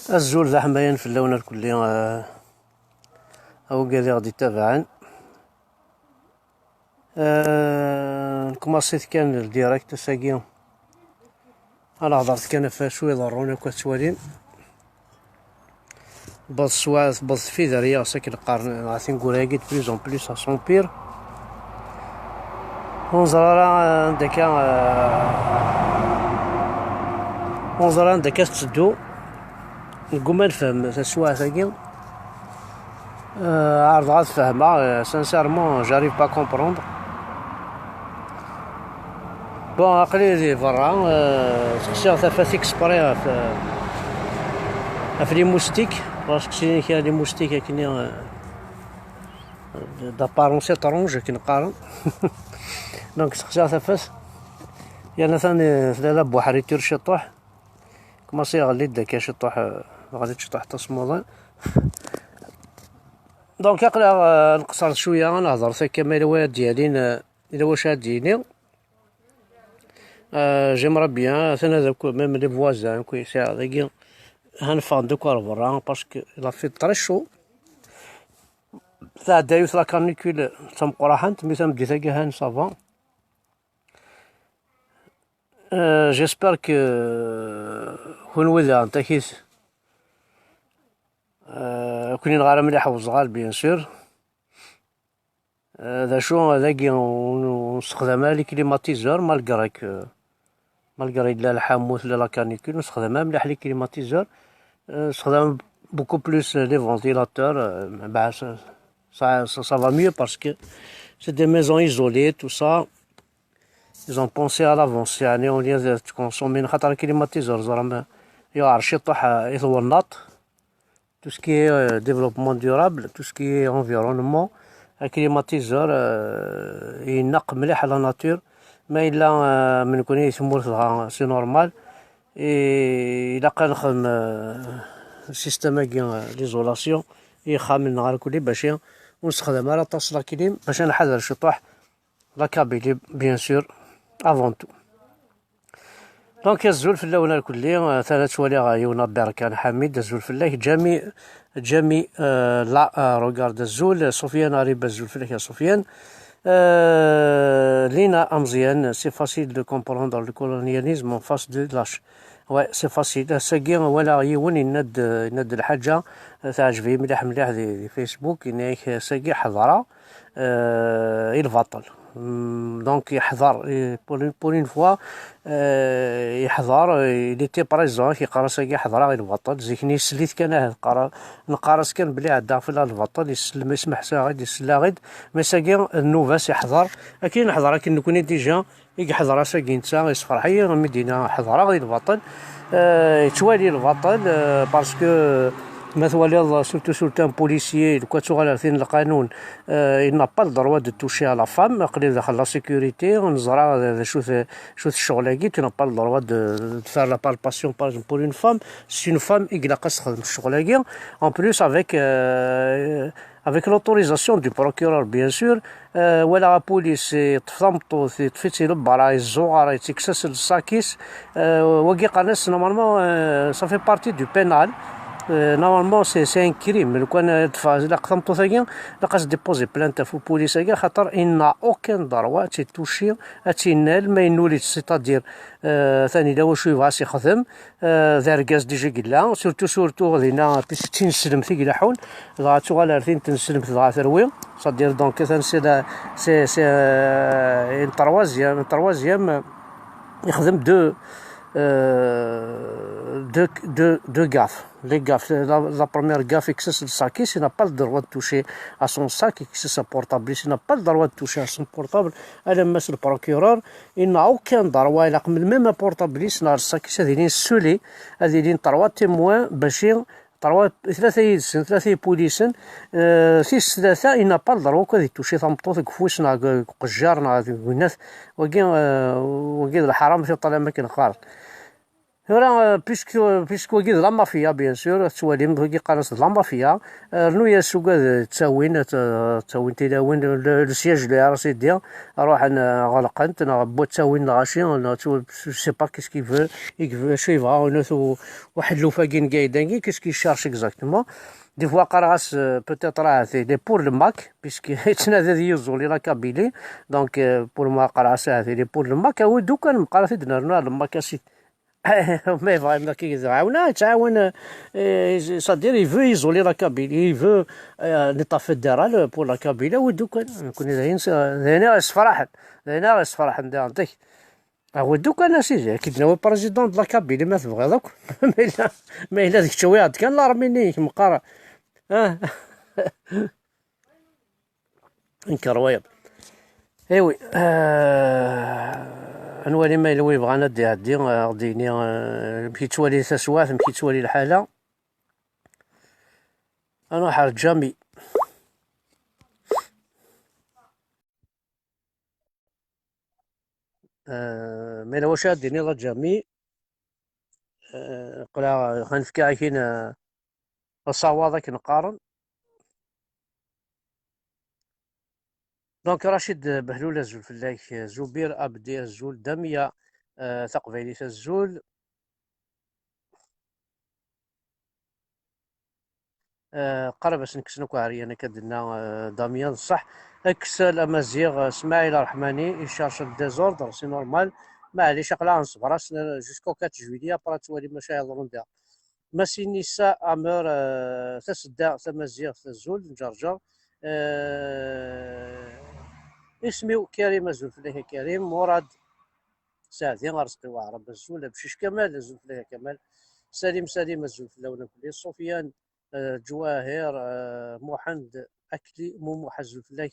الزول ذا حماين في اللون الكلي أو قادي غادي تابعا. كماسيت كان الديريكت ساقي أنا هضرت كان في شوية ضروني كتوالين باز سوا باز في ذريا ساكن قارن غادي نقول هاكي بليزون بليس سون بير ونزرا عندك ونزرا عندك تسدو نقوم نفهم سوا ثاقي عرض غاد فهمها سانسيرمون جاريف با كومبروندر بون عقلي لي برا تخشى ثلاثة اكسبري في لي موستيك باسكو سي كاين لي موستيك كاين دابارونس طرونج كنقارن دونك تخشى ثلاثة يعني ثاني ثلاثة بوحري تير شطوح كماسي غلي داك شطوح غادي تشطوح تصموضا دونك عقلي نقصر شويه نهضر في كما الواد ديالين الا واش هاديني جيمرا بيان ثنا داك ميم لي فوازان كويس هذاك هنفان دوكا برا باسكو لا في طري شو تاع دايوس لا كانيكول تم قراحنت مي تم دي ثاكا هان صافا جيسبر كو كون وذا انت كيس كوني نغار مليح وصغار بيان سور ذا شو هذاكي نستخدمها لي كليماتيزور مالغري لا الحاموت لا كانيكول نستخدمها مليح لي كليماتيزور نستخدم بوكو بلوس لي فونتيلاتور بعد ça va mieux parce que c'est des maisons isolées tout ça ils ont pensé à l'avance يعني ولي تكونسومين خاطر كليماتيزور زعما يعرف يطيح يطول النط tout ce qui est développement durable tout ce qui est environnement un climatiseur ينق مليح على ناتور ما إلا من كوني يسموه سي نورمال إلا قال نخدم سيستم ليزولاسيون يخامل نهار كلي باش ونستخدمها لا تصل كليم باش نحذر الشطوح لا كابيلي بيان سور افون تو دونك الزول في اللون الكلي ثلاث ولي غايونا بركان حميد الزول في الله جامي لا روغارد الزول سفيان ريب الزول في الله يا سفيان لينا امزيان سي فاسيل دو كومبروندر لو كولونياليزم اون فاس دو لاش وي سي فاسيل ساكي ولا يون يند الحاجه تعجبني مليح دي فيسبوك انك ساكي حضره البطل دونك يحضر بور اون فوا يحضر لي تي بريزون كيقرا ساكي حضره غير البطل زيكني سليت كان نقارس كان بلي عدا في البطل يسلم يسمح ساعد يسلا غيد ما ساكي النوفاس يحضر اكيد نحضر كي نكوني ديجا يحضر ساكي نتا يصفر حي مدينه حضره غير البطل توالي البطل باسكو مثلا سورتو ان بوليسيي لو كنتو غالعين القانون il n'a pas le droit de toucher à la femme قلي داخل لا سيكوريتي ونزرع شوف الشغل tu n'as pas le droit de faire la palpation par exemple pour une femme si une femme يقلا قاص تخدم الشغل en plus avec l'autorisation du procureur bien sûr ولا بوليس تفهمطو تفتي لبرا الزغار يتكسس الساكيس وكي قناص نورمالمون ça fait partie du pénal نورمالمون سي ان كريم لو كان لا قسمتو ثاني لقاش ديبوزي بلانتا في البوليس كاع خاطر ان اوكان دروا تيتوشي اتينال ما ينولي سيتادير ثاني لا واش يبغى يخدم ذاركاز ديجا قلا سورتو غادينا باش تنسلم في قلاحون غاتو غالارثين تنسلم في غاتروي صدير دونك ثاني سي ان تروازيام يخدم deux gaffes. Les gaffes, la première gaffe, c'est que le sac, il n'a pas le droit de toucher à son sac, et que c'est sa portable, il n'a pas le droit de toucher à son portable. Elle est le procureur, il n'a aucun droit, il a même un portable, il n'a le sac, c'est des scellés, des trois témoins, bachir, ثلاثة بوليسن سيس ثلاثة il n'a pas le droit كذا يتوشي ثمطوط كفوسنا قجارنا وناس وكي الحرام في طلع ما كان خارج راه بيسكو كي لا مافيا بيان سور تواليم كي قناص لا مافيا رنو يا سوكا تاوين تاوين تيلاوين السياج اللي راه سيدي روح انا غلقنت انا بو تاوين الغاشي انا سي با كيس كي فو شو يبغى واحد لوفاكين قايدين كيس كي شارش اكزاكتومون دي فوا قراص بوتيت راه لي بور الماك بيسكي يتنادى يوزولي لا كابيلي دونك بور ما قراص هذه لي بور الماك هو دوكا نبقى في دنا الماك Mais vraiment, c'est-à-dire, il veut isoler la Kabylie, il veut un État fédéral pour la Kabylie, ودو كان نكون هنا فرحان هنا فرحان عندك ودو كان اسيدي كي هو بريزيدون د لا كابيلي ما تبغي دوك ما الا ديك شويه كان الارميني مقارا اه انكر ايوي نولي ما يلوي بغانا دي عدي غديني مشي توالي تسوات مشي توالي الحالة نروح على الجامي ما إلا واش ديني لا جامي قلا غنفكا كاين الصواضة كنقارن دونك رشيد بهلول الزول فلاك زبير أبدي الزول دمية تقبيلي الزول قرب باش نكسنوك عريانة كدنا داميان صح اكس الامازيغ اسماعيل الرحماني يشارش الديزوردر سي نورمال معليش اقلا نصبر جوسكو 4 جويليا برا توالي مشاهد روندا ماشي نساء امور تسدا تمازيغ تزول نجرجر اسمي كريم الزول فلاحي كريم مراد سعدي غرزقي وعرب الزول بشيش كمال الزول فلاحي كمال سليم الزلفلاوي فلي سفيان جواهر محمد أكلي مومو حز الفلاي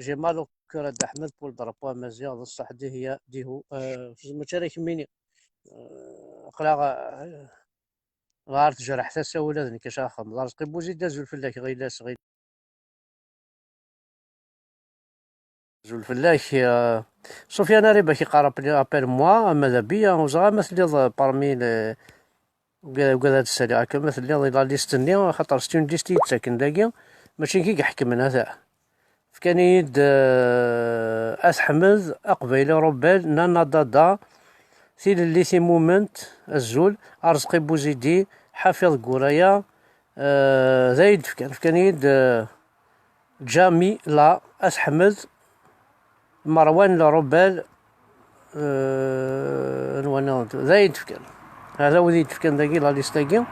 جمالو كرد أحمد بول ضربوا مزيان الصح دي هي ديهو في المشاريع ميني قلا غارت جرح تسا ولا ذنك شاخم لارزقي بوزي دا زلفلاك غيلاس غي زلفلاك سفيان ريبا كي قارب لي ابيل موا ماذا بيا وزغا مثلي بارمي وقال هاد السريعة كما مثل لا ليستني خاطر ستون ليست يتساكن داكيا ماشي كي يحكمنا تاع فكان يد أحمد أقبيلي روبال نانا دادا ثيل اللي في مومنت الزول أرزقي بوزيدي حافظ قرايا زايد فكان يد جامي لا أحمد مروان لروبال نوانا زايد فكان هذا ودي تفكان داكي لا ليستاكي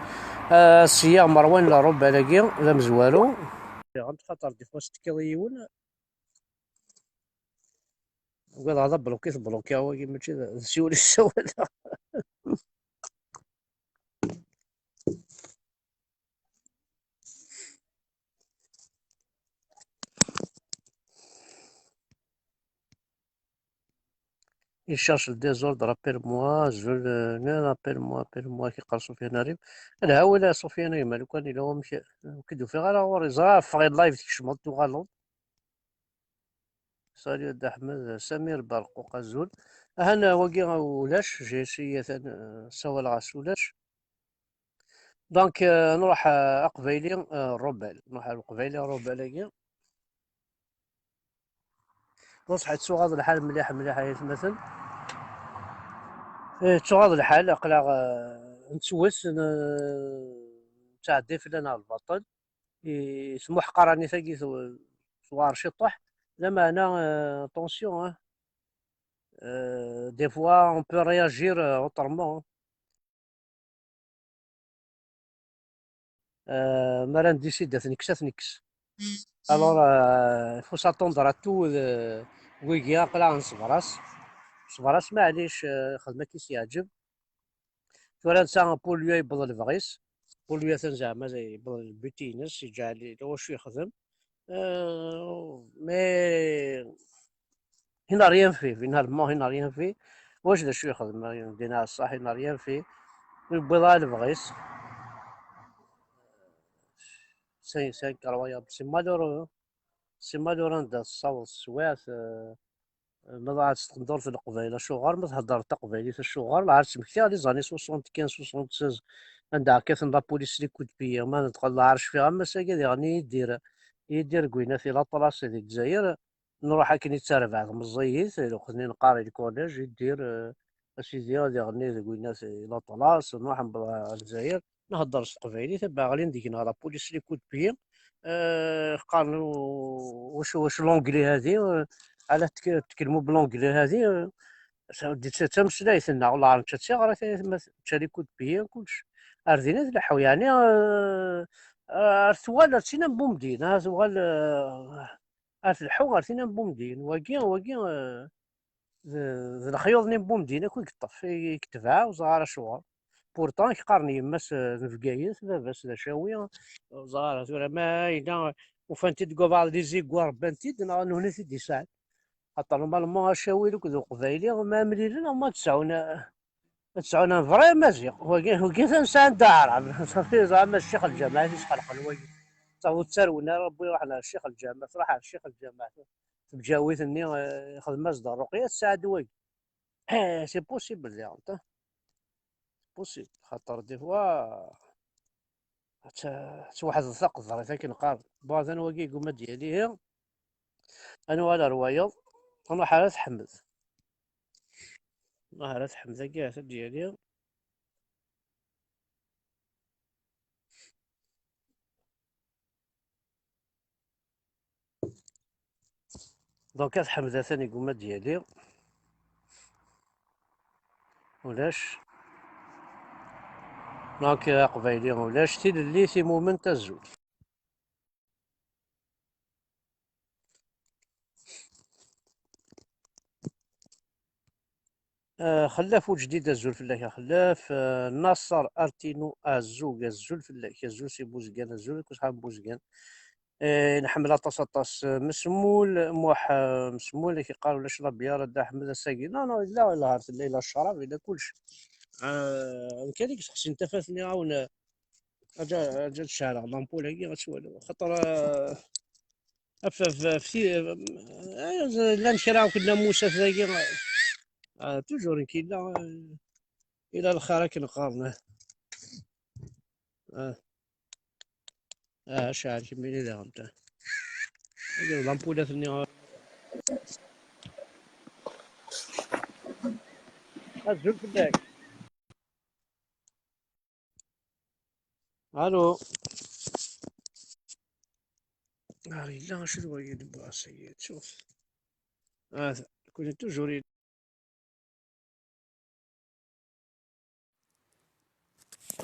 السياغ مروان لا روب بالاكي لا مزوالو غنت خاطر دي فوا ستكيض يون وقال هذا بلوكي هو ماشي سيولي السوال il cherche le désordre appelle-moi appelle-moi كي قال سفيان ريم لا ولا سفيان ريم لو كان الا هو مشى كدو في غير وري زاف فغي لايف تكشمط وغالط سالي د احمد سمير برقوق الزول هنا وكي ولاش جيسية سوال غاس ولاش دونك نروح اقبيلي الربال نروح القبيلي الربال نصح تسوغاض الحال مليح مليح مثلا تسوغاض الحال اقلا نتسوس تعدي في لنا البطل يسمو حقراني ثاقي صوار شطح لما انا طونسيون دي فوا اون بو رياجير اوترمون مرا نديسيد ثنكس ثنكس الور فو ساتوندر ا تو ويكيا قلا نصبراس صبراس معليش خدمة كيس يعجب ثورا نسا بوليو يبض الفغيس بوليو زعما زي يبض البيتينس يجعل واش يخدم مي هنا ريان فيه في نهار ما هنا ريان فيه واش ذا شو يخدم دينا الصح هنا ريان فيه يبض الفغيس سي كرويا سي مالورو سي مالورو دا الصوت السوات ما عاد تقدر في القبيله شغار ما تهضر تقبيليت الشغار عاد تمكتي لي زاني 75 76 عندها كيف لا بوليس لي كود بيا ما ندخل لا عارش فيها ما ساكي يعني يدير كوينه في لاطلاس ديال الجزائر نروح هاك نتسرع مزيت لو خدني نقاري الكوليج يدير اسيدي غادي غني كوينه في لاطلاس نروح الجزائر نهضر قبيلي تبع غالي نديك لا بوليس لي كود بيا قالوا واش لونجلي هذه على تكلموا بلونجلي هذه تمشلايت لنا والله عرفت تغرا تشاري كود بيا كلشي اردينا تلحو يعني ثوال رتينا بومدين ثوال تلحو رتينا بومدين واقي ذا الخيوط ني بومدين كون يقطف يكتفها وزهر شوار بورتون يقارني يماس نفقايس لاباس لا شاوي زهر ثورا ما إلا وفانتي تقوا بعض لي زيكوار بانتيد هنا تيدي يساعد خاطر نورمالمون شاوي دوك ذو قبايلي ما مليلين هما تسعون فري مزيان وكي تنسى نتا عرب صافي زعما الشيخ الجامع تيسخلق الوي صافي تسرونا ربي يروح على الشيخ الجامع تروح على الشيخ الجامع تبجاوي ثني يخدم مصدر الرقية تساعد وي سي بوسيبل يا انت بوسيبل خاطر دي فوا واحد الثقف ظهرت كنقارن بعض انا واقي قومه ديالي هي انا ولا روايه انا حالة حمد حالة حمد كاع ديالي دونك حمد ثاني قومه ديالي ولاش دونك قبايلي ولاش تي اللي في مومنت الزول خلاف جديد الزول فلاك خلاف ناصر ارتينو الزول فلاك الزول سي بوزكان الزول كشحال بوزكان نحمل طاس طاس مسمول موح مسمول كي قالوا لا شرب يا رد احمد الساقي لا لا عرفت لا الشراب لا كلشي كان ديك خصني انت فاتني عاون اجا الشارع لامبول هكي غتشوالو خاطر في لا نشراو كنا موسى ثاقي توجور كاين لا الى الاخر كنقارنه اه شاعر كميني ذا غمته هذه لامبولة ثني الزول فداك الو لا شنو هي دبا سيد شوف كنت توجور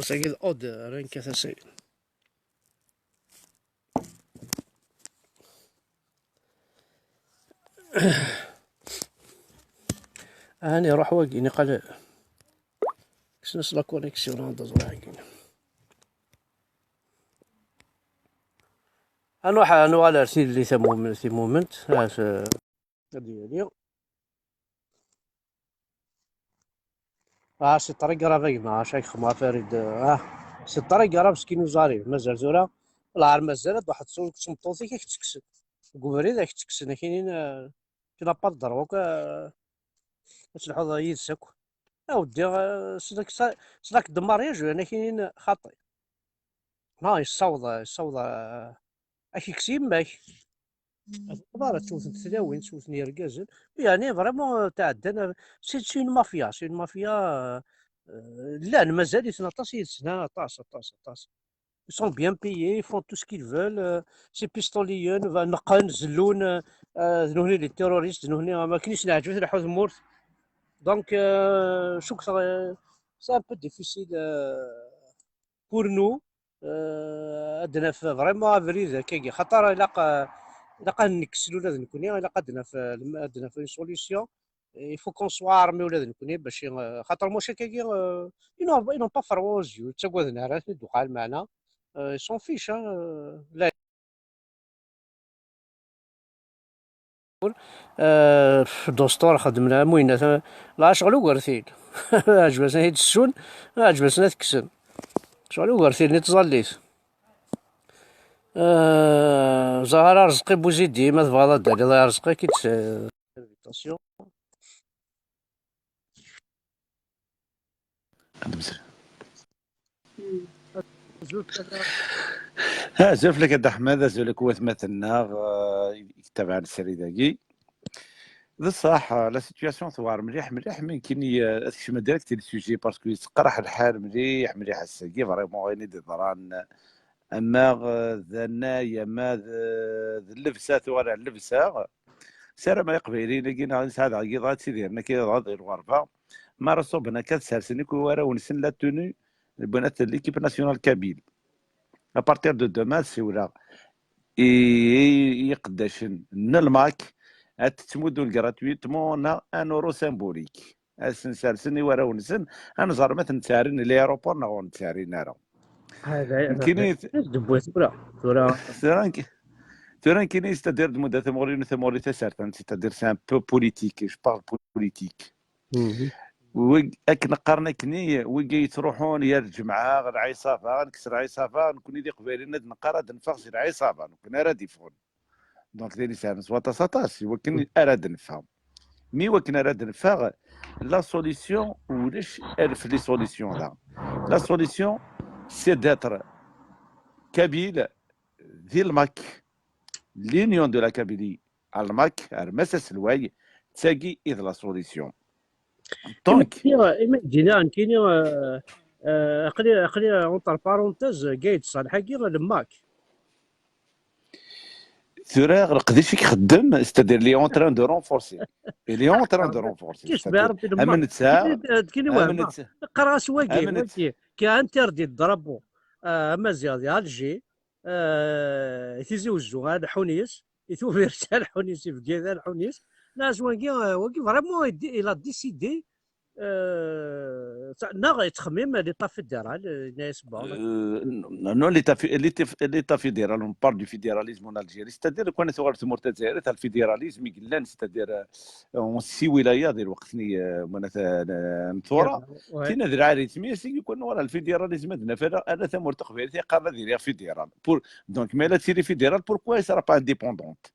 سيد اود رين كذا سيد اني روح واقيني قال كسنس لا كونيكسيون هذا زراعي انا على رسيل اللي في مومنت ديالي سي الطريق راه باينه شايك خما فريد سي الطريق راه مسكين وزاري مازال زوره العار مازال واحد الصوت كيك تكسن قبري ذاك تكسن كاينين كاين با دروك تلحظ يدسك اودي سلاك الدمارياج انا كاينين خاطي يصوض اكي كسيم ماك القضاء تشوف تلاوين تشوف رجال يعني فريمون تعدى سي اون مافيا سي اون مافيا لا مازال يتنطاس يتسنى طاس ils sont bien payés ils font tout ce qu'ils veulent سي بيستوليين نقن زلون ذنوني لي تيروريست ذنوني ما كاينش نعجبو تلحو ثمورت دونك شوك سي ان بو ديفيسيل بور نو عندنا فريمون افريد هكاكي خاطر الا نكسلو ولا نكوني الا عندنا في سوليسيون il faut qu'on soit armé ولا نكوني باش خاطر موش هكاكي ينو با فروز تاكواد نعرف دوقال معنا سون فيش لا في الدستور خدمنا موينة لا شغل وقرثين عجبتنا هيد السون عجبتنا تكسن شغل وقرثين نتظليت زهر رزقي بوزيدي ما تبغى دالي الله يرزقك attention. زوف لك هاد احمد زولك هو مثلنا يتبع السري داكي بصح لا سيتياسيون ثوار مليح مليح ما يمكن تكشم ديريكت السوجي باسكو يتقرح الحال مليح مليح الساكي فريمون غيني دي ضران اما ذنا يا ما اللبسه ثوار اللبسه سير ما يقبيلي لقينا نساعد على قيضات سيدي انا كي غادي الغرفه ما رصوبنا كتسالسني كي ورا ونسن لا توني البنات ليكيب ناسيونال كابيل ابارتير دو دومان سي ولا يقداشن الماك تتمودون غراتويتمون ان اورو سيمبوليك سنسالسني ورا ونسن انا زرمت نتسارين ليروبور نغون نتسارين راه هذا يمكن دبوات ولا توران كاين ستادير مده ثموري تسارتن ستادير سي ان بو بوليتيك جو بارل بوليتيك وك نقارنا كني وكي تروحون يا الجمعه غير عيصافه نكسر عيصافه نكون يدي قبيلي نقرا نفخ سير عيصافه نكون اراد يفون دونك لي سانس وتصاطاس وكن اراد نفهم مي وكن اراد نفهم لا سوليسيون ولاش الف لي سوليسيون لا سوليسيون سي داتر كابيل ذي الماك لينيون دو لا كابيلي الماك مسس الواي تساقي اذ لا سوليسيون دونك دينا كاين قلي اونتر بارونتيز قايد صالح كي الماك ثورا قداش يخدم ستادير لي اون تران دو رونفورسي لي اون تران دو رونفورسي كيش بيعرف اما نتسا كاين واحد قرا سواقي كي انتردي ضربو اما زياد الجي يتزوجوا هذا حونيس يثوب رسال حونيس في كذا الحونيس ناس واقي فريمون الى ديسيدي ناغ يتخمم ليطا فيدرال ناس نو ليطا فيدرال اون بار دو فيدراليزم الجيري ستادير كون ثوار تمور تاع الفيدراليزم يقلان ستادير اون سي ولايه ديال وقتني مثلا ثوره كاين ذراع ريتمي يكون ورا الفيدراليزم عندنا انا ثمور تقبيل قرر دير فيدرال بور دونك مالا تيري فيدرال بوركوا سا با انديبوندونت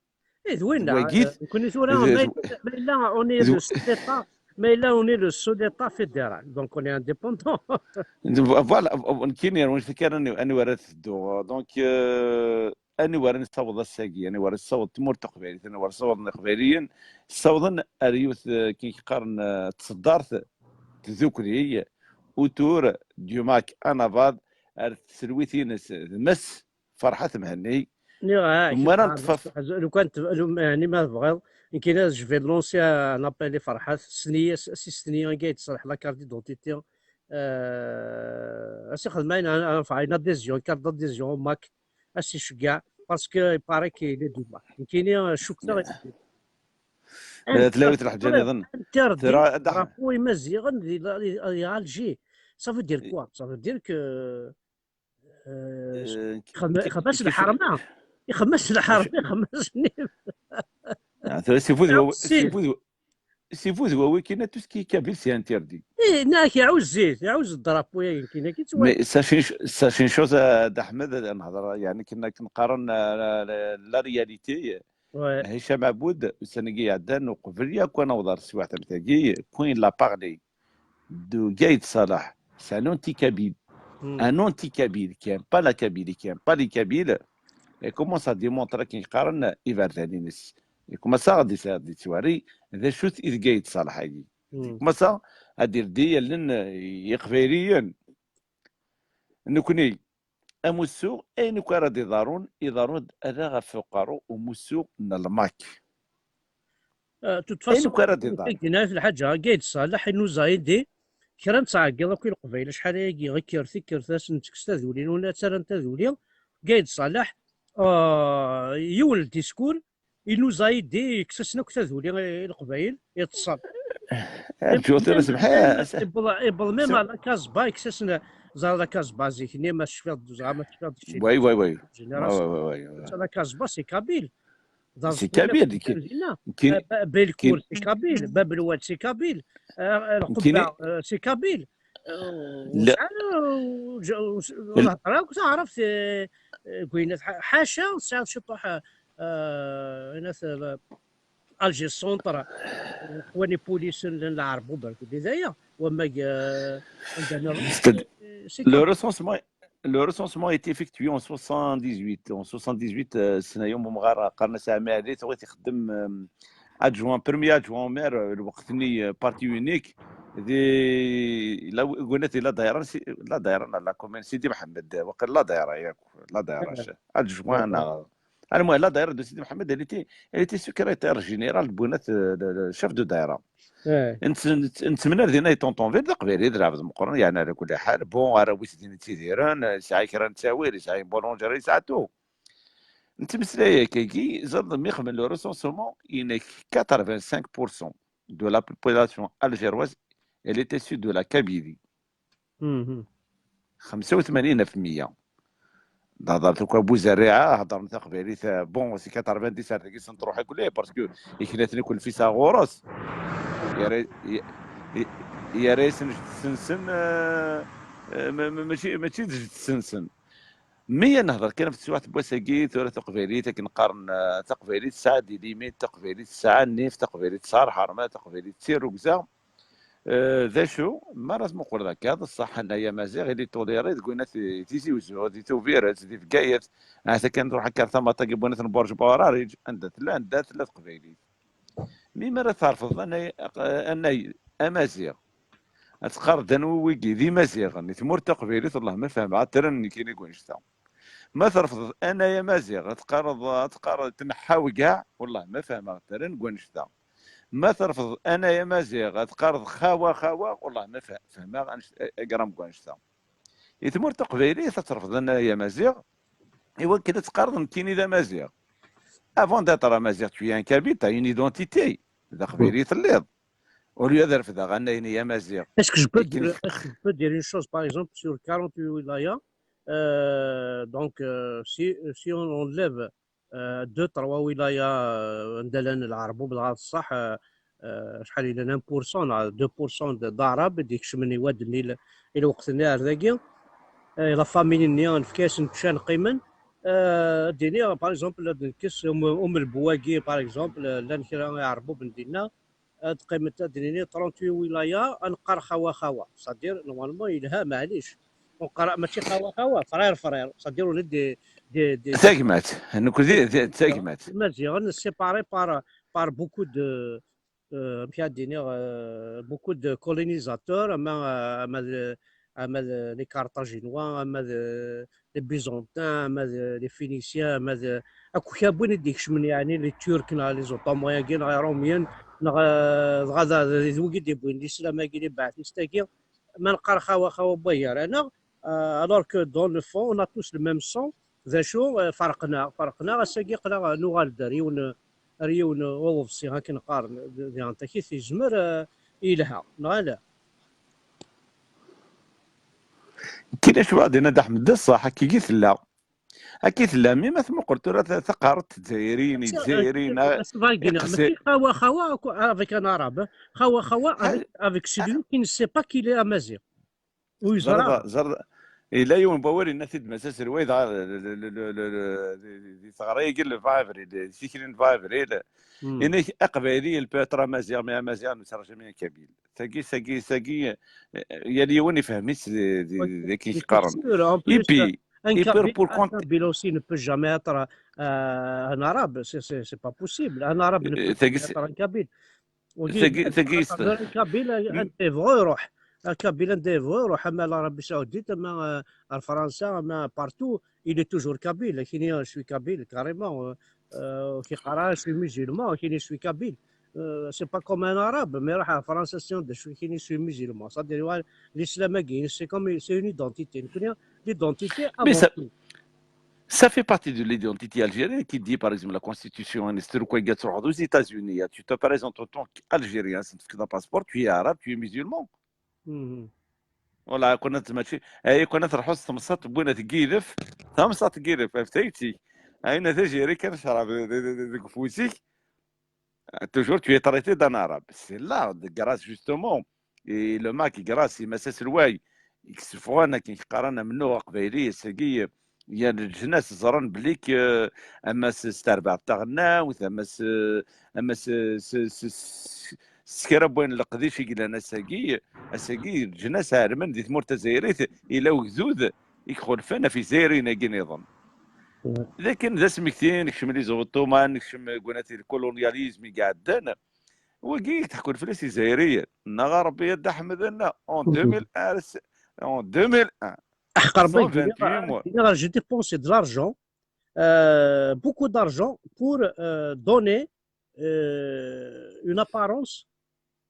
زوينه كون ثوره ما الا اوني لو ستيتا mais là on est le sous d'état fédéral donc on est indépendant فوالا كاين واش فكر اني ورث الدو دونك اني ورث الصوت الساقي اني ورث الصوت تمر تقبيلي اني ورث الصوت قبيليا الصوت اريوث كي قارن تصدرت تذكري اوتور ديوماك انا بعد سلويتين مس فرحه مهني مرة لو كانت يعني ما بغاو يمكن جو في لونسي ان ابل لفرحات سنيه سنيه كاع تصلح لا كارت دونتيتي اسي خدمين انا فاينا ديزيون كارت ديزيون ماك اسي شكاع باسكو باري كي لي دو ماك يمكن شكرا تلاوت الحجاني اظن ترى رابوي مزيغن يا الجي صافي دير كوا صافي دير كو خمس الحرمه يخمس الحرمه يخمس سي فوز هو كاين تو سكي كابيل سي انتردي ناك يعوز زيت يعوز الضرب يمكن كي مي ساشين شوز احمد نهضر يعني كنا كنقارن لا رياليتي هشام عبود السنقي عدان وقبل ياك وانا وضر سي واحد تاعي كوين لا بارلي دو قايد صلاح سي ان انتي كابيل ان انتي كابيل كان با لا كابيل كان با لي كابيل et commence à démontrer كي يقارن إيفارداني نس commence à دي تواري ذا شوت إذ قايد صالح هاي commence à دير ديال يقفيريا نكوني أمسو أي نكوارا دي ضارون أذا فقارو ومسو من الماك تتفصل كنا في الحاجة قايد صالح إنه زايدي كرا نتعقل كل قبيله شحال هاكي غير كيرثاس نتكستا ذولين ولا ترى نتا ذولين قايد صالح يول الديسكور إنو زايد دي كسسنا كتا ذولي القبايل يتصل الجوتر سمحها يبل ميم لا كازبا كسسنا زار لا كازبا زيكني ما شفات زعما شفات شي وي لا كازبا سي كابيل سي كابيل كاين بالكور سي كابيل باب الواد سي كابيل القبه سي كابيل لا كنت عرفت كوينات حاشا ساعات شطح ناس الجي سونتر خواني بوليس نعربوا برك ديزايا وما عندنا سي Le كوم. recensement, le recensement a été effectué en 78. En 78, سنة يوم مغار قرن سامي عليه توغيت يخدم adjoint, premier adjoint au maire, الوقت اللي بارتي يونيك لا قلنا لا دايره لا دايره لا كومين سيدي محمد وقال لا دايره ياك لا دايره adjoint المهم لا دايره دو سيدي محمد elle était secrétaire général بونات chef de دايره. نتمنى دينا يطونطون فير قبيله درا عبد المقرن يعني على كل حال بون راه ويس دينا تيديران ساعي كرا نتاويل ساعي بولونجيري ساعتو نتمسلايا كي زاد ميخمن لو ريسونسمون ان 85% de la population algéroise elle est issue de la Kabylie 85%. هضرت لك ابو زريعه هضرنا قبيله بون سي 90 تاعي نروح نقول ليه باسكو يكلاتني كل فيثاغورس يا ريس تسنسن ماشي تسنسن مية نهضر كان في واحد بوساكيت ولا تقبيليت كنقارن تقبيليت ساعه دي ليميت تقبيليت ساعه نيف تقبيليت صار حرمه تقبيليت سير وكزا ذا شو ما لازم نقول ذاك هذا الصح انايا مازال اللي توليري تقولنا تيزي وزو دي توفيرات دي فكايات حتى كان نروح كارثه ما تاقي بونات نبرج بوراريج عندها ثلاث قبيليت مي مرة ترفض أن أمازيغ أتقار دنويكي ذي مازيغ تمر تقبيلي الله ما فهم عاد ترى كاين يقول شتا ما ترفض أنا يا مازيغ تقار تنحاوي كاع والله ما فهم ترى نقول شتا ما ترفض أنا يا مازيغ تقار خاوة والله ما فهم قرام قول شتا يتمر تقبيلي ترفض أنا يا مازيغ إوا كده تقارن كاين إذا مازيغ avant d'être amazigh tu es un kabyle tu as une identité ذا قبيلي تليض وليو هذا رفض غانا يا مازيغ. Est-ce que je peux dire une chose, par exemple, sur 48 wilayas, si on enlève 2-3 wilayas ندلن العربو بالغلط الصح شحال الى 1% 2% ضعرب ديك شمني واد النيل الى وقت النهار ذاكي لا فاميلي نيان في كاس نتشان قيمن ديني باغ اكزومبل كيس البواكي باغ اكزومبل لا نكرا يعربو بندينا تقيمة ديني 38 ولايه نقرا خوا صدير نورمالمون يلها معليش نقرا ماشي خوا فرير صدير ولد دي تاكمات نكوزي تاكمات مزيان سيباري بار بوكو دو beaucoup de colonisateurs, les Carthaginois, les Byzantins, les Phéniciens, les Turcs, les Ottomans, les Romains, alors que dans le fond, on a tous le même sang. فرقنا ساقي نوغال ريون ووفسي هاك نقارن ديال كيف يزمر يلها لا كاين شو غادي احمد الصح كي قلت لا اكيد لا مي ما ثم قلت راه ثقارت الجزائريين ماشي خوا افيك ان عرب خوا افيك سيلو كي نسي با كي لي امازيغ ويزرع إلا يوم بوري الناس مساس الويض دي ثغري قل فايفري سيكرين فايفري إني أقبالي الباترا مازيغ مي مازيغ نسرج من كبيل ساقي يلي وني فهمت ذيك يقارن يبي Un Kabyle aussi ne peut jamais être un arabe, c'est pas possible. Un arabe ne peut jamais être un Kabyle. Un Kabyle, un hébreu يروح. الكابيل نديفو يروح اما العربيه السعوديه اما الفرنسا اما بارتو il est toujours كابيل لكن شوي كابيل كاريمون كي قرا شوي ميزيلمون كي شوي كابيل سي با كوم ان عرب مي راح فرنسا سيون شوي كي شوي ميزيلمون صدير الاسلام كاين سي كوم سي اون ايدونتيتي نكون ليدونتيتي Ça fait partie de l'identité algérienne qui dit, par exemple, la constitution, aux États-Unis, tu te présentes en tant qu'Algérien, c'est que ton passeport, tu es arabe, tu es musulman. والله كنا ماشي هي كنا تروحوا تمصات بونا تقيلف تمصات تقيلف فهمتي اين تجري كنشرب ديك فوسيك toujours tu es traité d'un arabe c'est là grâce justement et le mec grâce مساس الواي يكسفونا كي قرانا منو قبيلي ساقي يا الجناس زران بليك اما ستربع تاعنا وثما اما سكرب وين القديش يقول اساقي الجناس هارمن دي ثمور تزايريت الى وجدود يدخل فينا في زيرين نظام. لكن ذا سمكتين نكشم لي زوطومان نكشم قناتي الكولونياليزم قاعدين وكي تحكوا الفلوس الجزائريه نغا ربي يد احمد لنا اون 2001 اون 2001 احقر بك 128 mois. j'ai dépensé de l'argent beaucoup d'argent pour donner une apparence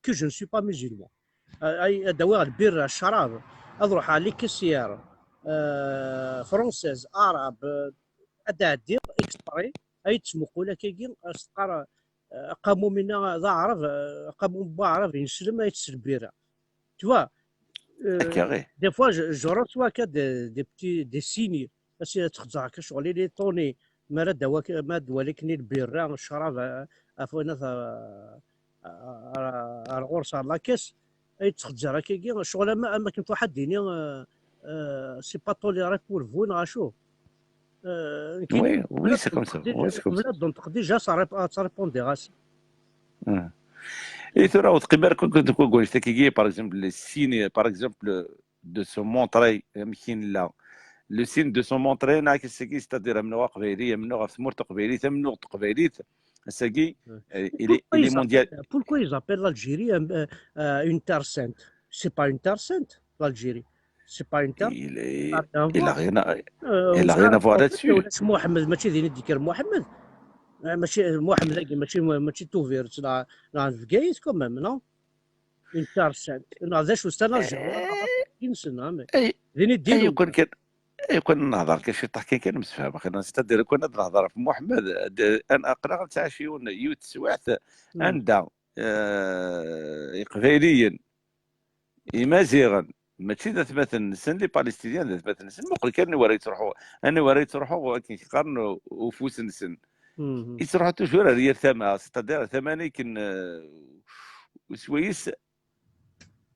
que je ne suis pas musulman. اي ادوات البير الشراب اروح على كسيار فرونسيز عرب ادادير اكسبري اي تسمقوا لك كي استقر قاموا منا ذا عرب قاموا بعرب ينسلم اي تسلبيرا tu vois des fois je reçois que des signes بس تخزع كشغل لي طوني ما دواك ما دوالكني البيرا الشراب افونا الغرس على لاكيس اي تخزع كي شغل ما كنت واحد ديني سي با توليري بور فو نغاشو Oui, oui, c'est comme ça. Oui, c'est comme ça. Donc déjà ça répondra. Et tu vois, تقريبا كنت نقول كي par exemple les signes par exemple de se montrer يمكن لا le signe de se montrer نعكس كي c'est-à-dire من قبيليه من غف مور قبيليه من قبيليه ساقي il est mondial. Pourquoi ils appellent l'Algérie une terre sainte? C'est pas une terre sainte l'Algérie. C'est pas une terre. Il a rien à voir là-dessus. محمد ماشي ذي ندير محمد ماشي محمد ماشي توفير لا فكايت كومام نو اون تار سانت هذا شو استنى ينسنا ذي ندير يكون نهضر كشي تحكي كان مسفهم خلينا نستدير كنا نهضر في محمد انا اقرا تاع شيون يوت سواعث عندها قبيليا مازيغا ماشي ذات مثلا سن لي بالستينيان ذات مثلا سن مقل كان انا وريت روحو كي قرن وفوس نسن يسرحوا توجور هذه ثما ستادير ثمانية كن سويس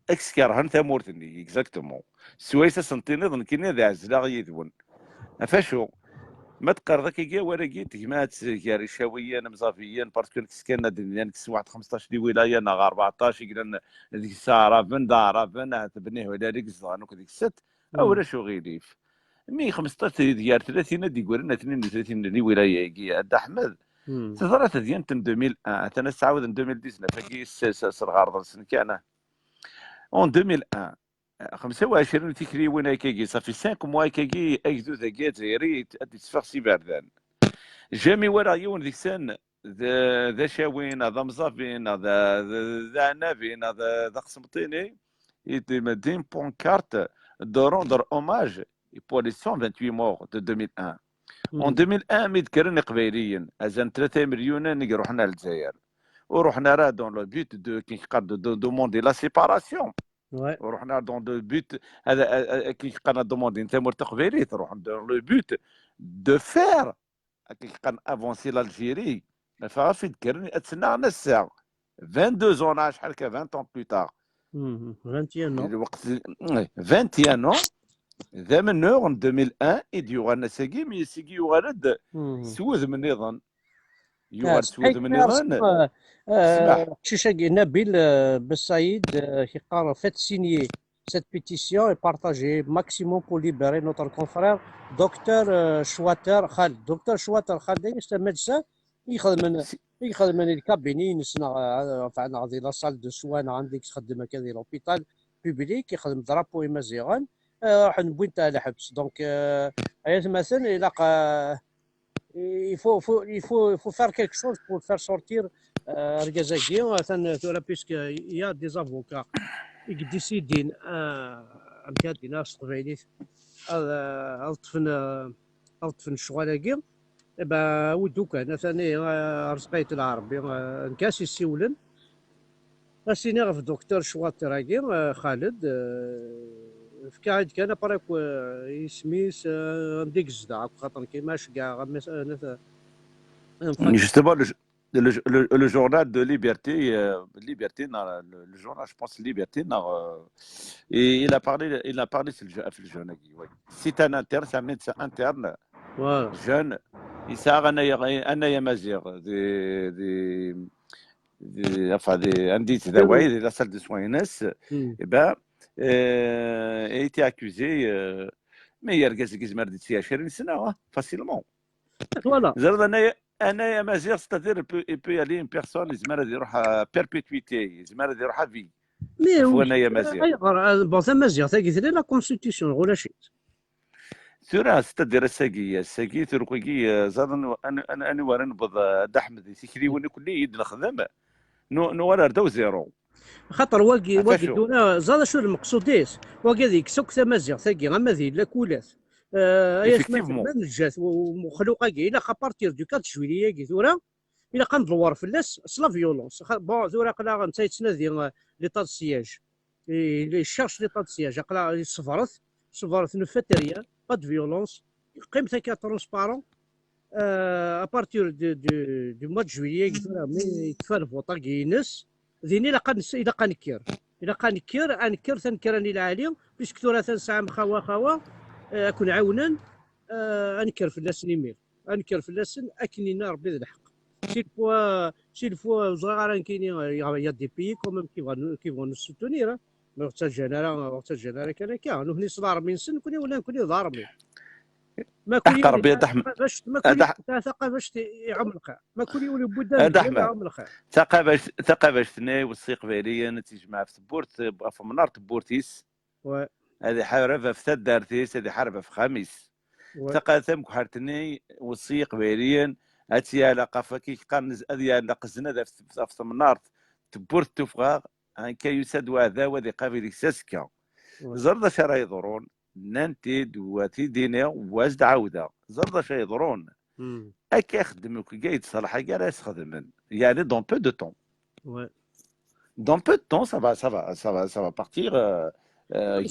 اكسكارهن ثمورتني اكزاكتومون سويس سنتيني ظن كيني ذا عزلا يذون فاشو ما تقرر كي ولا جيت جماعات كاري شاويا مزافيا باسكو كان الدنيا نكس واحد 15 دي ولايه نا 14 قلنا ديك الساعه بن دار بن تبنيه ولا ديك الزغانو ديك الست او شو غيريف 115 ديال 30 دي قولنا 32 دي ولايه كي عند احمد تظرت ديال 2001 انا سعود 2019 كي صغار سن كان اون 2001 25 تكري وين كي صافي 5 موا كي اكدو ذاك زيري تفاق سي باردان جامي ورا يون ديك سن ذا شاوين هذا مزافين هذا نافين هذا قسمطيني يتمدين بونكارت دو روندر اوماج pour les 128 morts de 2001. En 2001 متكرن قبيليا ازان 3 مليون نيجي رحنا للجزائر ورحنا راه دون لو بوت دو كي قاد دو دوموندي لا سيباراسيون ورحنا دون لو بوت هذا كي قادنا دوموندي انت مرت قبيلي تروح دون لو بوت دو فير كي قاد افونسي لالجيري فعرفت تكرني اتسنى الساعه 22 زون شحال كا 20 ans plus tard 21 ans الوقت 21 ans ذا من نور 2001 يديوغانا ساقي مي ساقي يغرد سوذ من نظام يغرد سوذ من نظام شيشاقي نبيل بالسعيد يقال فات سينيي cette pétition est partagée maximum pour libérer notre confrère docteur Chouater Khaled. Docteur Chouater Khaled c'est un médecin يخدم من الكابيني نسنا فعنا غادي لا صال دو سوان عندك تخدم هكا ديال لوبيتال بوبليك يخدم درابو مزيغان راح نبوي تاع الحبس دونك ايا مثلا الى il faut faire quelque chose pour faire sortir Rgazagui مثلا puisque il y a des avocats يديسيدين عندي ناس قبيليت الطفن الشغالاكي با ودو كان ثاني رزقيت العربي نكاس يسولن اسيني غف دكتور شواطراكي خالد فكاعد كان براك يسميس ديك الزدع خاطر كيماش كاع جوستومون le journal de Liberté, Liberté, le journal, je pense, Liberté, et il a parlé sur le jeune. Oui. C'est un interne, c'est un médecin interne, فوالا. jeune. Il s'est un Mazir, enfin, indices d'Hawaï, de la salle de soins NS, مم. et ben, a été accusé, mais il y a quelqu'un qui m'a dit, c'est 20 سنة, facilement. فوالا. انا مازال ستادير بو يالي اون بيرسون يزمر يروح بيربيتويتي يزمر يروح في مي فوا وش انايا مازال ايغر بون ثما مزيان تاكي لا كونستيتيسيون ولا شيء. سورا ستادير الساقي تركوكي زاد انا ورا نبض احمد سيكري وانا كلي يد نخدم نو ورا ردو زيرو خاطر واقي فاشو دونا زاد شو المقصود ديس واقي ذيك سوك ثما مزيان تاكي غا ذي لا كولات ياش ايفيكتيفمون ما نجات ومخلوقه كي الا خابارتير دو 4 جويلية كي ثورا الا كندور في الناس سلا فيولونس بون ثورا قلا نتا يتنادي ليطا سياج لي شارش ليطا سياج قلا صفرت نو فات ريان با دو فيولونس قيمتها كا ترونسبارون ابارتير دو موا دو جويلية كي ثورا مي يتفال فوطا كينس ذيني الا قنكر انكر تنكرني العالي بيسك ثورا تنسعى خوا اكون عاونا انكر في الناس نيمير انكر في الناس اكنينا ربي ذي الحق شي الفوا صغار كاينين يا دي بي كوميم كيفون نسوتونير وقت الجنرال كان كاع نو هني صدار من سن كوني ضاربي ما كوني احقر بيد احمد باش ما كوني ثقه باش يعم الخير ما كوني يولي بودان يعم الخير ثقافه ثناي والسيق فعليا تجمع في تبورت في منار تبورتيس هذه حربه في دارتيس هذه حربه في خميس ثقافه حارتني والسيق فعليا هاتي علاقه فكي قرنز هذه علاقه زنا في منار تبورت تفغاغ ان كي يسد وهذا وذي قابل ساسكا زرد شرا يضرون نانتي دواتي دينا واجد عوده زرد شرا يضرون اكي يخدمك قايد صلاح كاع يخدم يعني دون بو دو طون دون بو دو طون ça va partir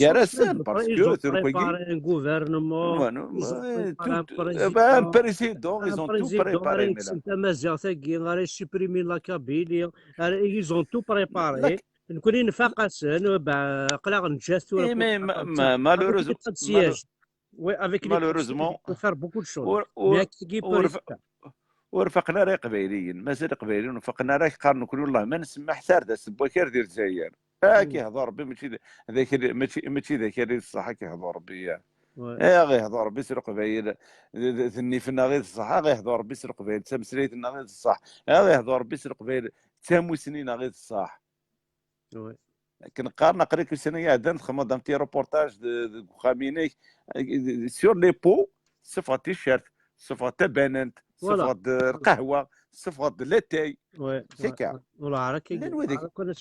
Garassan, parce ils que ont préparé un gouvernement, ils ont préparé un président, ils ont tout préparé. Ils ont tout préparé. نكونين نفاقسن قلاغ نجاز malheureusement faire beaucoup de choses. ورفقنا راي قبايليين مازال قبايليين ورفقنا راي قارنوا كل والله ما نسمح سارده سبوكير ديال الجزائر كيهضر ربي ماشي ذاك اللي الصح كيهضر ربي غيهضر ربي سرق قبايل ذني فينا غير الصح غيهضر ربي سرق قبايل تمسريتنا غير الصح غيهضر ربي سرق قبايل تاموسنين غير الصح كنقارن قريت سنه هذا نخدم دام تي روبورتاج دو خاميني سور لي بو صفه تيشيرت صفه بنانت صفه القهوه صفه لاتاي سيكا ولا عرك لا نوديك كنا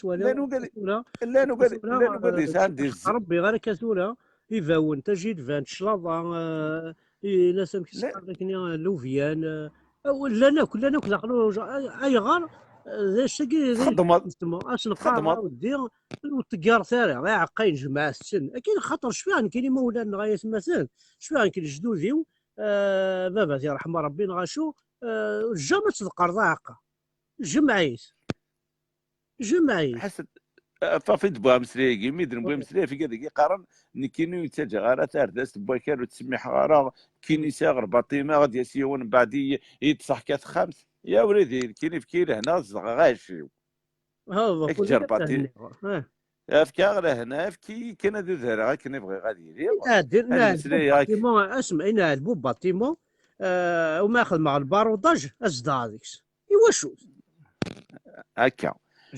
لا نقول عندي ربي غير كثوره يفاون تجد فان شلاضه ناس كيسقركني لوفيان ولا ناكل عقلو اي غار شكي اش نقرا ودير وتقار ثاري غير عقين جماعه السن اكيد خاطر شفيان كاين مولانا غايه مثلا شفيان كاين جدودي بابا يرحم ربي نغاشو جامع تذكر ضاعقه جمعيت حسد فافي دبا مسريكي ميدن بوا مسري في كذا قارن نكينو يتجا غارا تاردست بوكر وتسمح غارا كيني ساغر باطيمه غادي يسيون بعدي يتصح كاس خمس يا وليدي كيني في كيل هنا غاشي هذا كل باتي افكار هنا في كي كان ذو كان يبغي غادي يدير اسمع انا البو باتيمون وماخذ مع الباروداج ازدا هذيك ايوا شو هكا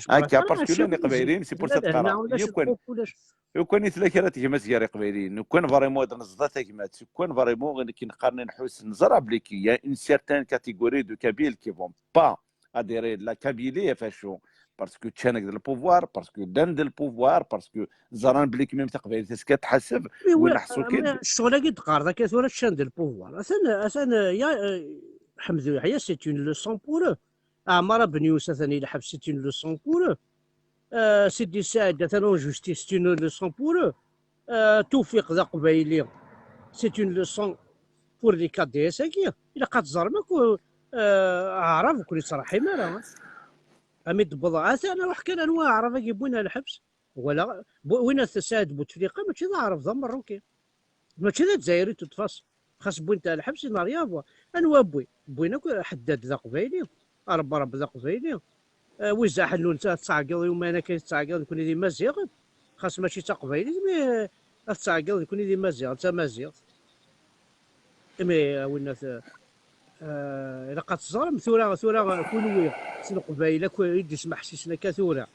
باسكو لاني قبايلين سي بور سا تقرا يكون يتلاكرات كيما سياري قبايلين يكون فريمون نزدات كيمات يكون فريمون كي نقارن نحوس نزرع بليكي يا ان سيرتان كاتيغوري دو كابيل كي فون با اديري لا كابيليه فاشو باسكو تشانك ديال البوفوار باسكو دان ديال البوفوار باسكو زران بليك ميم تقبايل كتحسب ونحسو كي الشغل كي تقار ذاك ولا تشان ديال البوفوار اثنا يا حمد يحيى سي اون لوسون بور عمر بن يوسف ثاني الحبس سي اون لوسون بور سيدي سعد مثلا جوستيس سي اون لوسون بور توفيق ذا قبايلي سي اون لوسون بور لي كاديس هكيا الا قد زرمك اعرف كل صراحه ما امي تبضع انا وحكى انا اعرف يبونا الحبس ولا وين تساعد بوتفليقه ماشي نعرف ذا مروكي ماشي ذا الجزائري تتفاص خاص بوين تاع الحبس نار يابا انا بوينا حداد ذا قبايلي رب ذا قبايلي ويزا حلول تعقل يوم انا كيتعقل نكون دي مزيغ خاص ماشي تا قبايلي مي تعقل نكون دي مزيغ تا مزيغ مي وين الا قد تزرم ثورة كونوي سن قبايله يدي سمح سيسنا كثورة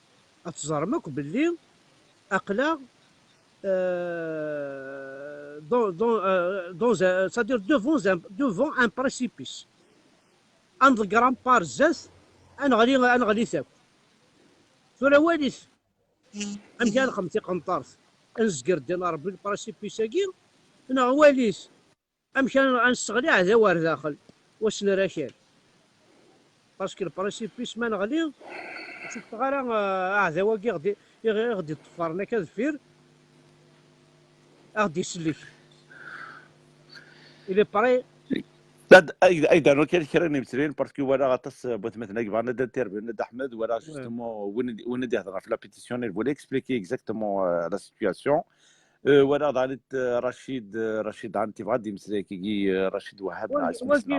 اتزرمك باللي اقلا c'est-à-dire devant un précipice عند الكرام بار زاز انا غادي ثاك ثورة واليث امكان خمتي قنطارت انزقر ديال ربي البريسيبيس كي انا واليث امكان نستغلي هذا وار داخل واش نراكال باسكو البريسيبيس ما نغلي شفت غير هذا واكي غادي يطفرنا كذفير غادي يسلك الى بري ايضا وكان كراني مسرين باسكو ولا غطس بغيت مثلا كيفانا دير بن احمد ولا جوستومون وين يهضر في لا بيتيسيون il voulait expliquer exactement la situation ولا ضالت رشيد عن تيفغادي مسري كي رشيد وهاب واكي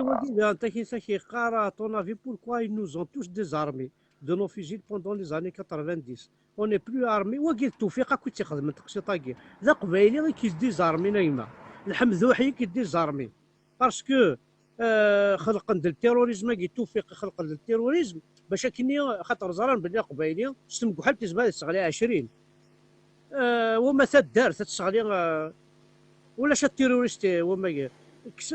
انت كي قارا ton avis pourquoi ils nous ont tous désarmés de nos fusils pendant les années 90 on n'est plus armés واكي التوفيق كنت تخدم تقصي طاكي ذا قبايلي غير كيديزارمي نايمه الحمذوحي كيديزارمي باسكو خلق التيروريزم كي توفيق خلق التيروريزم باش كني خاطر زران بلي قبايلي ستمكو حال تزبال تشغلي 20 وما تدار تشغلي ولا شا التيروريست وما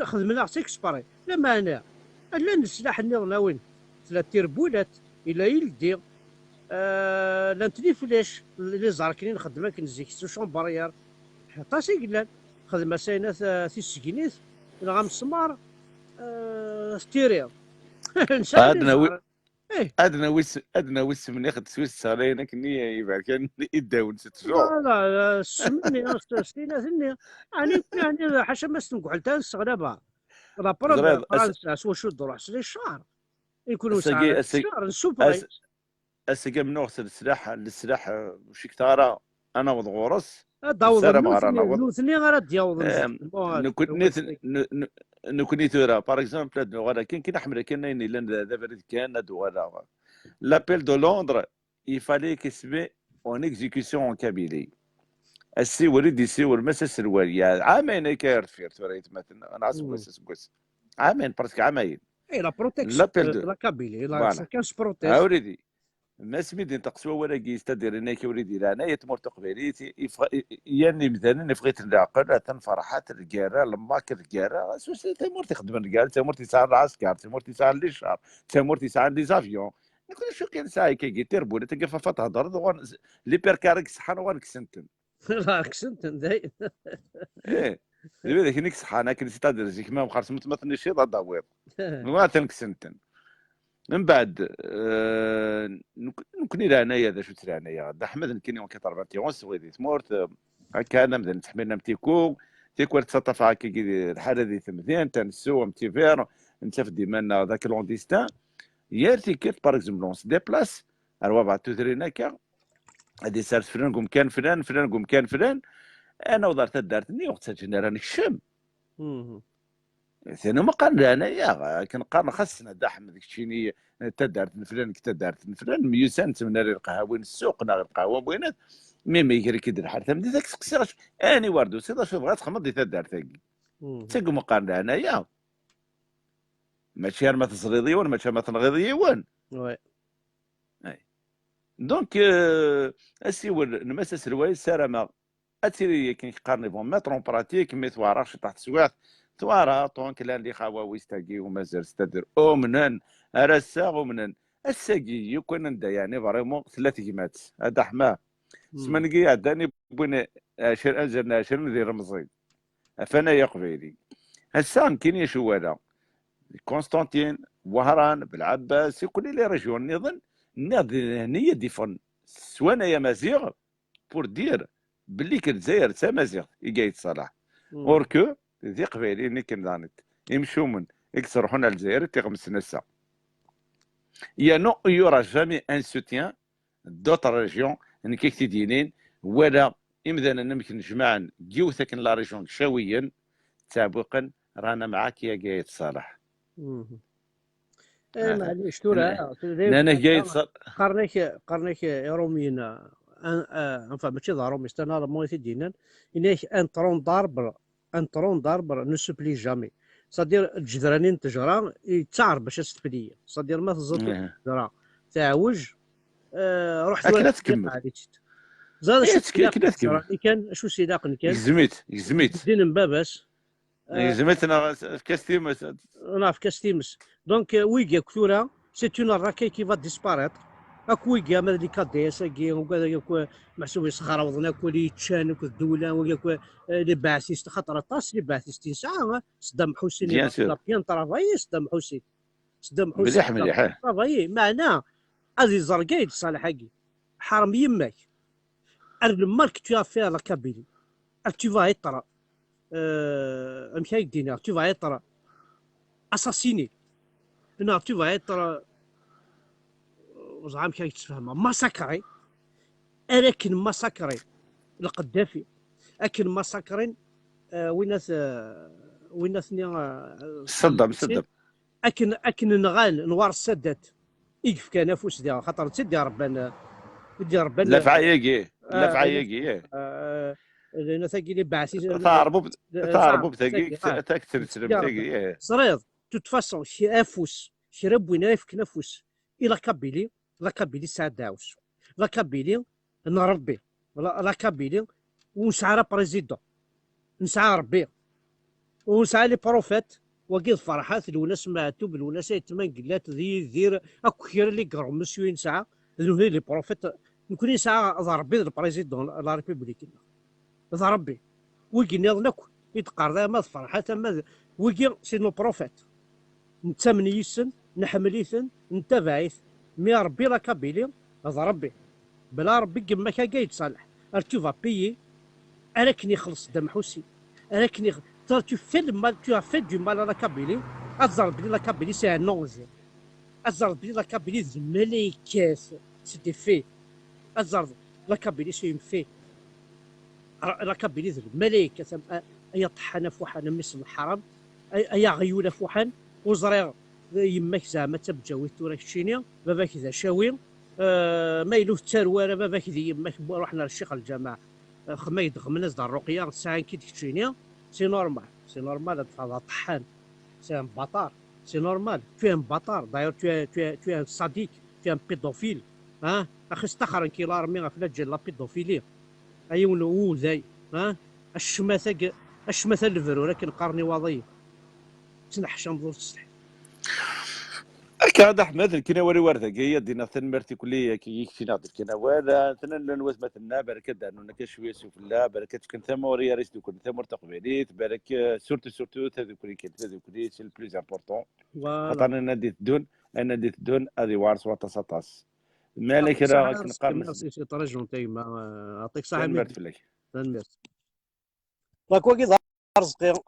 خدمنا اكسباري لما انا لا السلاح نيرنا وين ثلاث تيربولات الى يلدي لا نتلي فلاش اللي زاركني نخدمها كنزيك سوشون بارير حتى سيقلان خدمه ساينات في السكينيت انا غنسمار ستيرير ادنى ويس من ياخذ سويس صارينا كني يبقى كان يداول 6 شهور لا سمني ثني يعني حاشا ما نقعد حتى نستغربها رابور فرنسا واش نروح سلي الشهر يكونوا ساعه الشهر نسوبري اسكا من نغسل السلاح وش كثاره انا وضغورس داوض نوثني غير دياوض نكوني ثورة باغ اكزومبل ولا كاين احمر كاين لان دابا كان ولا لابيل دو لندر يفالي كيسبي اون اكزيكسيون ان كابيلي السي وليد يسيور مساس الوالي عامين كاير فير ثورة مثلا انا عصب بس عامين برسك عامين اي لا بروتيكسيون لا كابيلي لا كاش بروتيج اوريدي ما سميت تقسوا ولا كيستدير انك وليدي لانا يتمر تقبيليتي يعني مثلا نفغيت العقل تنفرحات الكاره لما كالكاره تمر تخدم الكار تمر تسعى العسكر تمر تسعى لي شهر تمر تسعى لي زافيون نقول شو كان ساعه كي تربو تلقى تهضر لي بيركارك صحان وانك سنتن لا كسنتن داي ايه دابا كنيك صحان كنت تستدير زيك ما مخرج متمثل شي ضوير ما تنكسنتن من بعد نكون الى انايا ذا شو ترى انايا دا احمد نكني وكي طربتي وسويدي تمورت هكا انا مثلا تحملنا متيكو تيكور تصطف هكا الحاله ذي ثمثين تنسو متيفير انت في ديمانا ذاك لونديستان يا تيكيت باغ اكزومبل سي ديبلاس الربع توثرين هكا هادي سارت فلان قوم كان فلان قوم كان فلان انا وضرت دارتني وقتها جينا راني الشم ثاني ما قال انايا كنقارن خاصنا دا احمد كشيني تدارت فلان تدارت فلان ميوسان تمنا القهاوين السوق ناغ القهوه بوينات ميما يجري كيدير حال ثمدي ذاك سقسي اني واردو سيدا شوف بغات تخمض تدارت ثاقي تاكو ما قارن انايا ماشي ما تصريضي ولا ماشي ما تنغيضي وين وي دونك اسيول نمسس الواي سارما اتيري كي قارني بون ماتر اون براتيك مي ثوارش تحت سواث ثوارا طونك لان اللي خاوا ويستاقي ومازال استدر اومنن ارسا اومنن الساقي يكون ندا يعني فريمون 3 كيمات هذا حماه سمنقي عداني بين 20 ندير رمزي فانا يا قبيلي هسا كاين يا شواله كونستانتين وهران بالعباس كل لي ريجيون نظن هنيه ديفون سوانا يا مزيغ بور دير باللي كالجزائر تا مزيغ يقايد صلاح اوركو ذي قبيلي اللي كنظنت يمشوا من تروحون الجزائر تغمس نسا. il y aura jamais un soutien d'autres régions كيك تدينين ولا إمذانا نمكن نجمعن جيوثك لا ريجون شويا سابقا رانا معاك يا قايد صالح. معليش تورا انا قايد صالح قرنيك روميين enfin ماشي ضروري استنى المهم دينا إنك ان ترون داربر نو سوبلي جامي صدير الجدرانين تجرا يتعرف باش تسفليه صدير ما تزط تجرا تعوج رحت كنا تكمل زاد شو كنا تكمل كان شو سيلاق كان يزميت دين مباباس يزميت انا في كاستيمس انا في كاستيمس دونك ويكا كثورا سي اون راكي كي فا ديسباريت اك ويكا مال دي كاديس كي وكذا محسوب يسخر وضنا كولي تشان كو الدوله وكا لي باعثيست خاطر طاس لي باعثيستين ساعه صدام حسين بيان طرافاي صدام حسين مليح طرافاي معنا هذه زرقايد صالح حقي حرم يماك المارك tu as fait la Kabylie tu vas être tu vas être assassiné tu vas être وزعما كيف تفهمها مساكري لكن مساكري القذافي لكن مساكرين ويناث صدم اكن نغال نوار السادات يقف كان نفوس ديالها خاطر تسدي ربنا لا فعايقي لا فعايقي لان ثقي لي بعثي تعربوا بثقي تكتب ثقي صريض توت فاسون شي افوس شي ربوينا يفك نفوس الى كابيلي لا كابيلي سعد داوس لا كابيلي نربي لا كابيلي ونسعى بريزيدون نسعى ربي ونسعى لي بروفيت وقيد فرحات الولا سمعتو بالولا سيتمان قلات ذير اكو خير اللي قرو مسيو نسعى لي بروفيت نكون نسعى ربي البريزيدون لا ريبوبليك ذا ربي ويجي نضنك يتقرض ما فرحات ما ويجي سي نو بروفيت نتمني يسن نحمليثن نتبعيث مي ربي لا كابيلي هذا ربي بلا ربي كما كا قايد صالح تو فا بيي راكني خلص دم حوسي راكني تو في المال تو في دو مال لا كابيلي ازرب لي لا كابيلي سي ان نونج ازرب لي لا كابيلي الملائكات سيتي في ازرب لا كابيلي سي في لا كابيلي الملائكه اي طحانه فوحانه مثل الحرم اي غيوله فوحان وزريغ يماك زعما تبجاوي تورا كتشينيا باباك ذا شاوي ما يلوث تارواره باباك ذي يماك رحنا للشيخ الجماعه خميد خمناز دار الرقيه ساعه كي تكتشينيا سي نورمال هذا طحان سي ان بطار سي نورمال تو ان بطار داير تو ان صديق تو ان بيدوفيل ها اخي استخر كي لارمي غفلا ديال لا بيدوفيلي ايون و ذاي ها الشماثه الفرو كي نقارني واضي تنحشم نظر تسلح هذا احمد الكناوري ورده هي دينا تنمرتي كليه كي يكفينا الكناوال تنن نوز مثلنا بركه دانو كشويه سوف الله بركه كن ثموري ريس دوك ثمور تقبيليت برك سورتو تذكري تذكري سي البلوز امبورطون خاطر انا ديت دون ادي وارس وتصاطاس مالك راه كنقارن سي ترجم تيما يعطيك الصحه تنمرت فيك داك وكي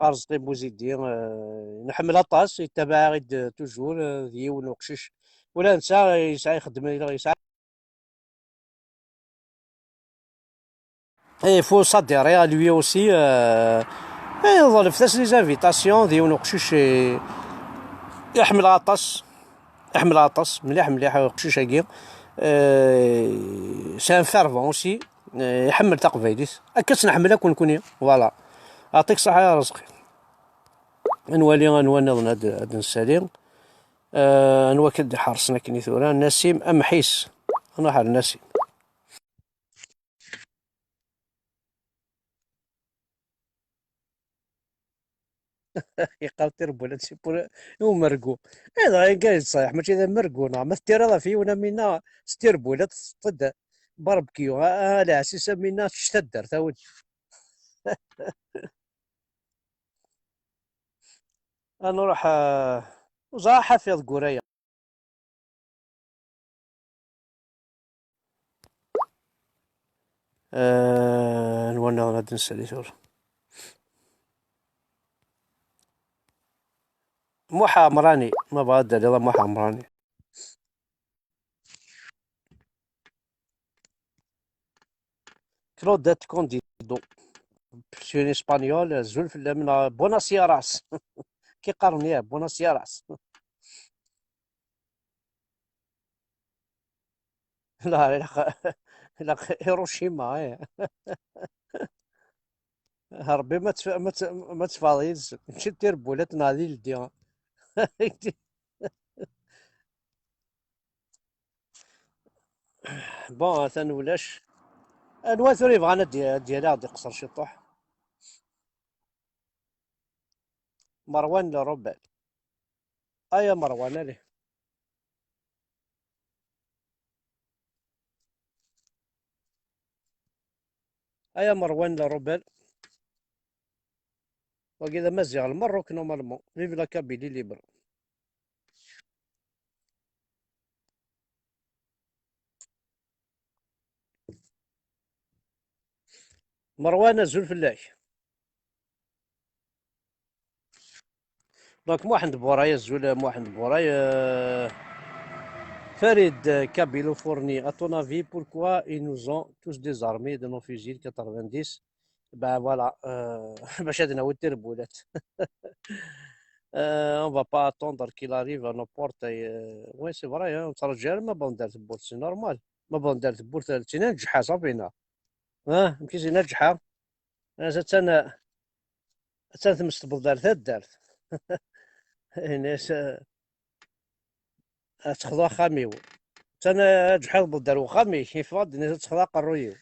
ارزقي بوزيدي نحمل اطاس يتبع غيد توجور ديون وقشيش ولا نسى يسعى يخدم يسعى اي فو صديري ا لوي اوسي يظل في لي زانفيتاسيون ديون وقشيش يحمل اطاس مليح وقشيش هكي سان فيرفون اوسي يحمل تقبيليت هكا تنحملها كون فوالا يعطيك الصحة يا رزقي. نولي نظن هاد نسالي نواكد حرصنا كني ثورا نسيم ام حيس نروح على نسيم يقال بولا تسي بولا هو مرقو هذا قايل صحيح ماشي ذا مرقو نعم ستير هذا في ونا منا ستير بولا تصد باربكيو على اساس منا تشتدر ثاود انا نروح وزا حافظ قريه نولنا غادي نسالي ثور موحى عمراني ما بغا الدليل موحى عمراني. كلوديت كونديدو بسيون اسبانيول زول من بوناس ايراس كيقارن ياه بوناس ايراس. لا لا هيروشيما ربي ما تفاضيز مشي دير بولات نادي لديها. بون ثاني ولاش الوثر يبغانا ديالها غادي يقصر شي طوح. مروان لروبال ايا مروان عليه. ايا مروان لروبال وكذا مزيغ المروك نورمالمون فيف لا كابيلي ليبر. مروان زول فلاح دونك موحد بورايا زول موحد بورايا. فريد كابيلو فورني à ton avis pourquoi ils nous ont tous désarmés de nos fusils 90. Ben voilà باش هاد نعاود تربولات. On va pas attendre qu'il arrive à nos portes ouais c'est vrai نترجى ما بون دارت بورت سي نورمال ما بون دارت بورت تينا نجحها صافينا مكيزي نجحها انا تمست بالدار دارت. ناس تخضع خاميو انا جحال بالدار وخامي كيف غادي ناس تخضع قرويو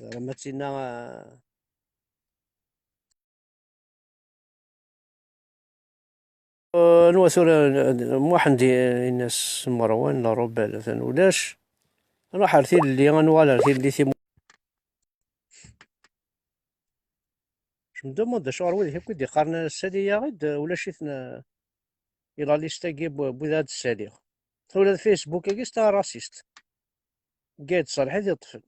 ما تينا. نوثر موحد الناس مروان لا روبال ثان ولاش انا حارثي اللي غنوالا اللي ثيمو مدوموند شعور وين هكا دي قارنا السالية غيد ولا شيثنا إلا ليستا بوذات السالية ولا الفيسبوك كيستا راسيست قايد صالح هذي طفل.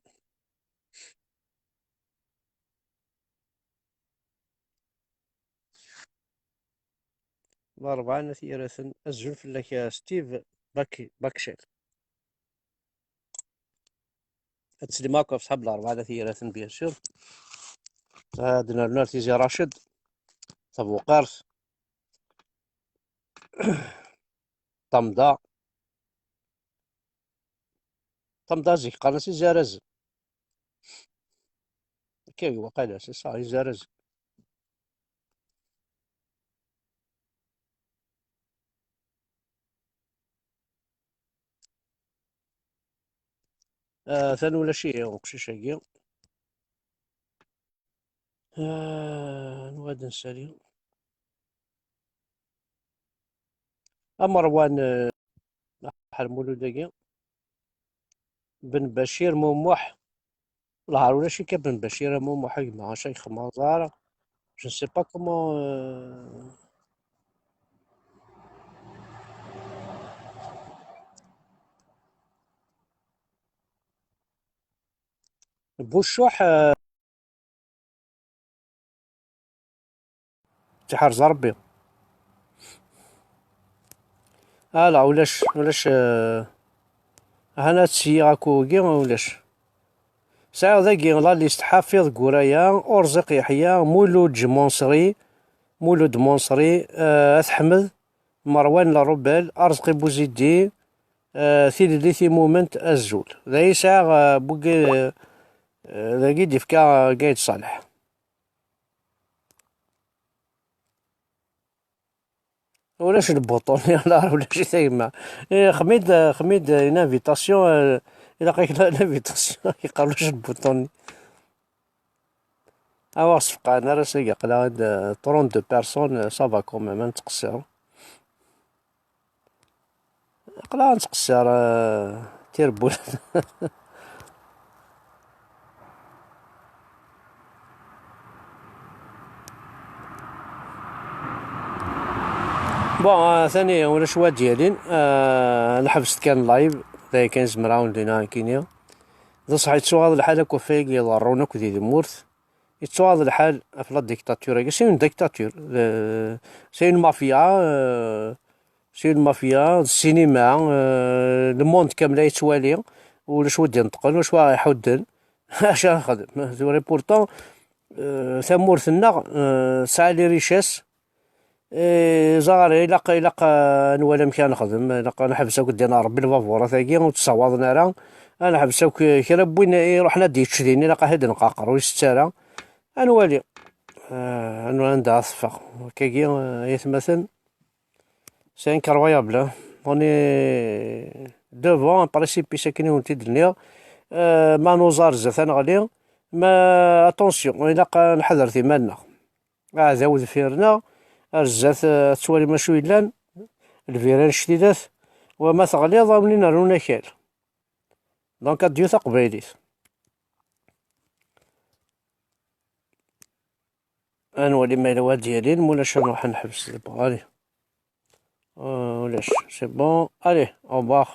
الأربعة نثيرة الزلف لك ستيف باكشيل تسليماكو في صحاب الأربعة نثيرة بيان سور. عندنا نارتيزي راشد طبو قارث طمدا زيك قالنا سي زارز كي وقيلا سي صاحي زارز. ثاني ولا شي وقشيش هكي نواد نسالي مروان حال مولود بن بشير موموح لا ولا شي كابن بشير موموح مع شيخ مزار جو سي با كومون بوشوح تحرز ربي لا ولاش هنا تسيغاكو كي ولاش ساعة ذاكي لا ليست حافظ قرايا أرزق يحيى مولود منصري أحمد مروان لروبال أرزقي بوزيدي ثيلي مومنت الزول ذا ساعة بوكي ذاكي ديفكا قايد صالح. ولاش البوطون لا ولا شي ثايمة خميد اون انفيتاسيون الى قايك لانفيتاسيون يقالوش البوطون صفقة انا راه ساقي قلا 32 بيرسون صافا كوميم نتقصر قلا نتقصر تيربول. بون ثاني ولا شوا ديالين الحبس كان لايف ذا كان زمراون لينا كينيا ذا صحيت سو هذا الحالة كوفيك يضرونك ذي المورث يتصواض الحال في لا ديكتاتور. سي اون ديكتاتور، سي اون مافيا، سي اون مافيا. السينما، الموند كامل يتوالي، واش ودي نتقل واش يحودن اش نخدم. زوري بورتون ثمورتنا سعى لي ريشاس. زغار إلا نوالا مكان نخدم، إلا نحبس دينا ربي الفافورة ثاقي وتصوضنا راه. أنا حبس كرا بوين يروح نادي تشديني لقى هاد نقاقر ويستارا أنوالي. أنا عندها صفا كاكي يتمثل. سي انكرويابل. اوني دوفون بريسيبي ساكنين ونتي دنيا. ما نوزار زاف نغلي. ما اتونسيون إلا نحذر في مالنا عذاود فيرنا الزات توالي ماشو إلان الفيران شديدات وما تغليظ منين رونا كال. دونك اديو تقبايليت. انولي مايلوات ديالي مولاش نروح نحبس دابا. الي ولاش سي بون. الي او بار.